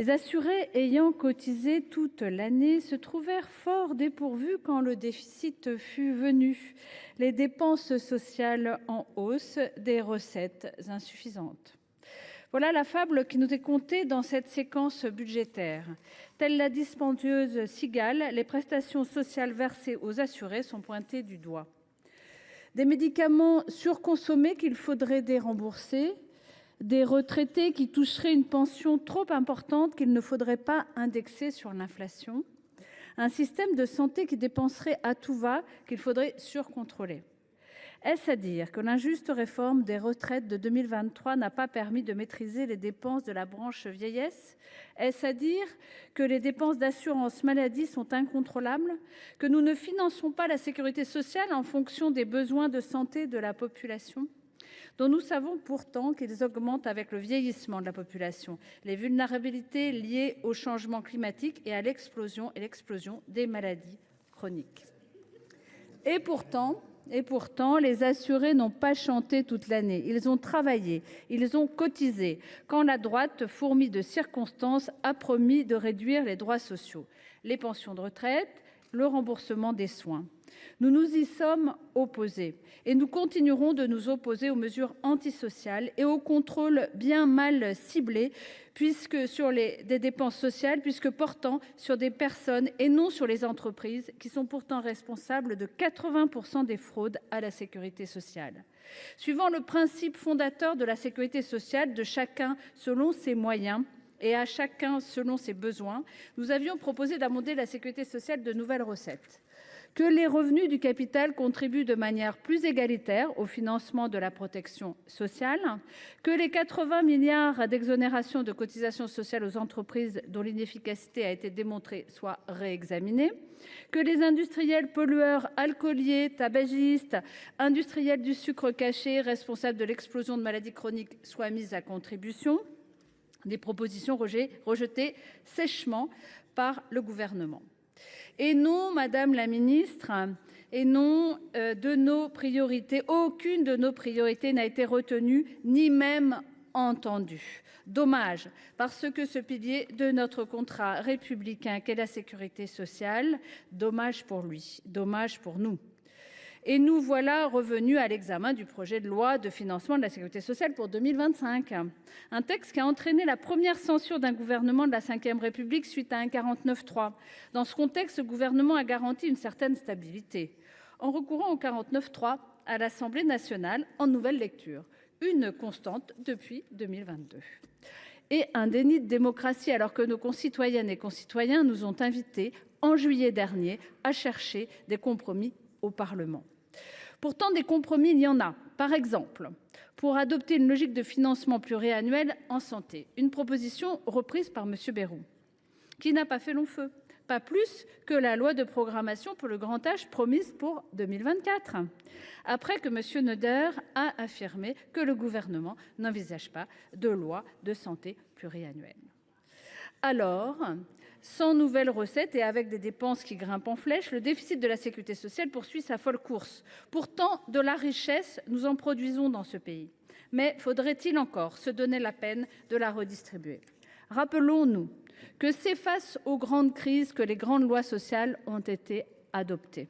Les assurés ayant cotisé toute l'année se trouvèrent fort dépourvus quand le déficit fut venu, les dépenses sociales en hausse, des recettes insuffisantes. Voilà la fable qui nous est contée dans cette séquence budgétaire. Telle la dispendieuse cigale, les prestations sociales versées aux assurés sont pointées du doigt. Des médicaments surconsommés qu'il faudrait dérembourser, des retraités qui toucheraient une pension trop importante qu'il ne faudrait pas indexer sur l'inflation, un système de santé qui dépenserait à tout va qu'il faudrait surcontrôler. Est ce à dire que l'injuste réforme des retraites de 2023 n'a pas permis de maîtriser les dépenses de la branche vieillesse ? Est ce à dire que les dépenses d'assurance maladie sont incontrôlables ? Que nous ne finançons pas la sécurité sociale en fonction des besoins de santé de la population ? Dont nous savons pourtant qu'ils augmentent avec le vieillissement de la population, les vulnérabilités liées au changement climatique et à l'explosion des maladies chroniques. Et pourtant, les assurés n'ont pas chanté toute l'année. Ils ont travaillé, ils ont cotisé, quand la droite, fourmi de circonstances, a promis de réduire les droits sociaux, les pensions de retraite, le remboursement des soins. Nous nous y sommes opposés et nous continuerons de nous opposer aux mesures antisociales et aux contrôles bien mal ciblés des dépenses sociales, puisque portant sur des personnes et non sur les entreprises, qui sont pourtant responsables de 80% des fraudes à la sécurité sociale. Suivant le principe fondateur de la sécurité sociale de chacun selon ses moyens et à chacun selon ses besoins, nous avions proposé d'abonder la sécurité sociale de nouvelles recettes. Que les revenus du capital contribuent de manière plus égalitaire au financement de la protection sociale, que les 80 milliards d'exonérations de cotisations sociales aux entreprises dont l'inefficacité a été démontrée soient réexaminés, que les industriels pollueurs alcooliers, tabagistes, industriels du sucre caché, responsables de l'explosion de maladies chroniques soient mis à contribution. Des propositions rejetées sèchement par le Gouvernement. Et non, madame la ministre, et non, aucune de nos priorités n'a été retenue, ni même entendue. Dommage, parce que ce pilier de notre contrat républicain qu'est la sécurité sociale, dommage pour lui, dommage pour nous. Et nous voilà revenus à l'examen du projet de loi de financement de la sécurité sociale pour 2025. Un texte qui a entraîné la première censure d'un gouvernement de la V République suite à un 49.3. Dans ce contexte, le gouvernement a garanti une certaine stabilité en recourant au 49.3 à l'Assemblée nationale en nouvelle lecture. Une constante depuis 2022. Et un déni de démocratie alors que nos concitoyennes et concitoyens nous ont invités en juillet dernier à chercher des compromis au Parlement. Pourtant, des compromis, il y en a. Par exemple, pour adopter une logique de financement pluriannuel en santé, une proposition reprise par M. Bayrou, qui n'a pas fait long feu, pas plus que la loi de programmation pour le grand âge promise pour 2024, après que M. Neuder a affirmé que le Gouvernement n'envisage pas de loi de santé pluriannuelle. Alors, sans nouvelles recettes et avec des dépenses qui grimpent en flèche, le déficit de la sécurité sociale poursuit sa folle course. Pourtant, de la richesse, nous en produisons dans ce pays. Mais faudrait il encore se donner la peine de la redistribuer ? Rappelons nous que c'est face aux grandes crises que les grandes lois sociales ont été adoptées.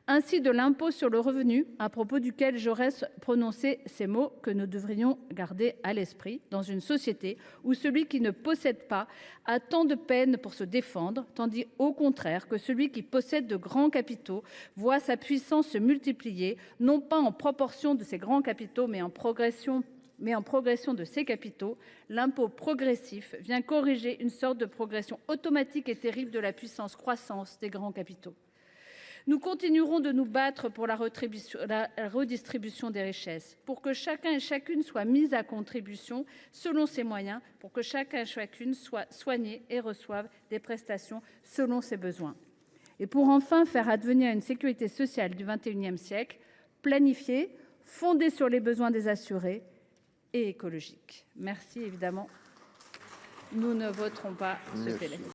Ainsi de l'impôt sur le revenu, à propos duquel Jaurès prononçait ces mots que nous devrions garder à l'esprit dans une société où celui qui ne possède pas a tant de peine pour se défendre, tandis au contraire que celui qui possède de grands capitaux voit sa puissance se multiplier, non pas en proportion de ses grands capitaux, mais en progression de ses capitaux. L'impôt progressif vient corriger une sorte de progression automatique et terrible de la puissance croissance des grands capitaux. Nous continuerons de nous battre pour la redistribution des richesses, pour que chacun et chacune soit mis à contribution selon ses moyens, pour que chacun et chacune soit soigné et reçoive des prestations selon ses besoins. Et pour enfin faire advenir une sécurité sociale du XXI siècle, planifiée, fondée sur les besoins des assurés et écologique. Merci, évidemment. Nous ne voterons pas ce PLF.